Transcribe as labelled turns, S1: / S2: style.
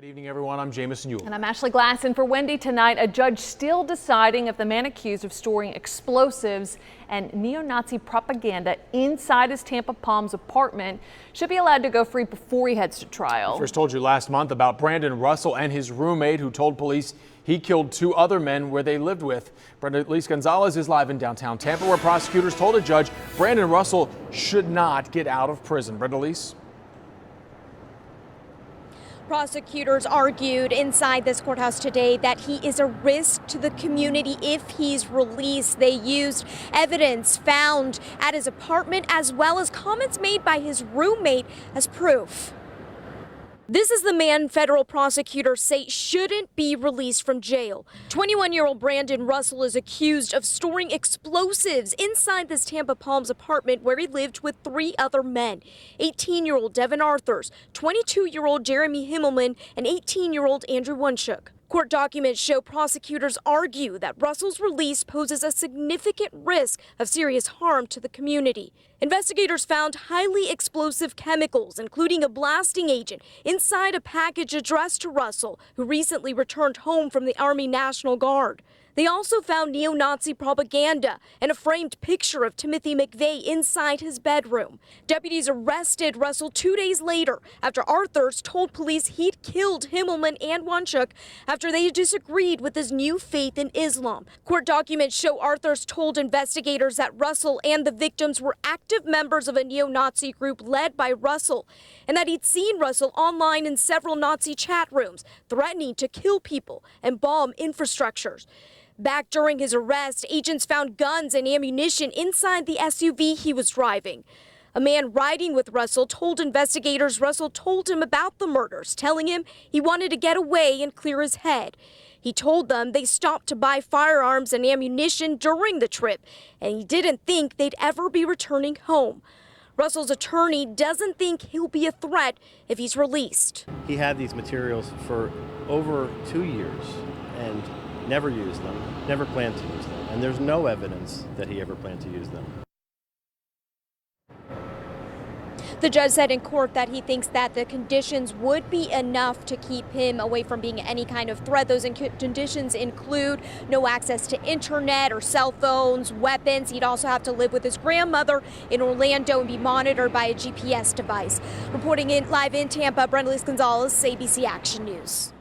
S1: Good evening, everyone. I'm Jamison Ewell.
S2: And I'm Ashley Glass. And for Wendy tonight, a judge still deciding if the man accused of storing explosives and neo-Nazi propaganda inside his Tampa Palms apartment should be allowed to go free before he heads to trial.
S1: I first told you last month about Brandon Russell and his roommate who told police he killed two other men where they lived with. Brenda Elise Gonzalez is live in downtown Tampa, where prosecutors told a judge Brandon Russell should not get out of prison. Brenda Elise.
S3: Prosecutors argued inside this courthouse today that he is a risk to the community if he's released. They used evidence found at his apartment as well as comments made by his roommate as proof. This is the man federal prosecutors say shouldn't be released from jail. 21-year-old Brandon Russell is accused of storing explosives inside this Tampa Palms apartment where he lived with three other men: 18-year-old Devin Arthurs, 22-year-old Jeremy Himmelman, and 18-year-old Andrew Wunschuk. Court documents show prosecutors argue that Russell's release poses a significant risk of serious harm to the community. Investigators found highly explosive chemicals, including a blasting agent, inside a package addressed to Russell, who recently returned home from the Army National Guard. They also found neo-Nazi propaganda and a framed picture of Timothy McVeigh inside his bedroom. Deputies arrested Russell 2 days later after Arthurs told police he'd killed Himmelman and Wunschuk after they disagreed with his new faith in Islam. Court documents show Arthurs told investigators that Russell and the victims were active members of a neo-Nazi group led by Russell, and that he'd seen Russell online in several Nazi chat rooms, threatening to kill people and bomb infrastructures. Back during his arrest, agents found guns and ammunition inside the SUV he was driving. A man riding with Russell told investigators Russell told him about the murders, telling him he wanted to get away and clear his head. He told them they stopped to buy firearms and ammunition during the trip, and he didn't think they'd ever be returning home. Russell's attorney doesn't think he'll be a threat if he's released.
S4: He had these materials for over 2 years and never used them, never planned to use them, and there's no evidence that he ever planned to use them.
S3: The judge said in court that he thinks that the conditions would be enough to keep him away from being any kind of threat. Those conditions include no access to internet or cell phones, weapons. He'd also have to live with his grandmother in Orlando and be monitored by a GPS device. Reporting live in Tampa, Brenda Elise Gonzalez, ABC Action News.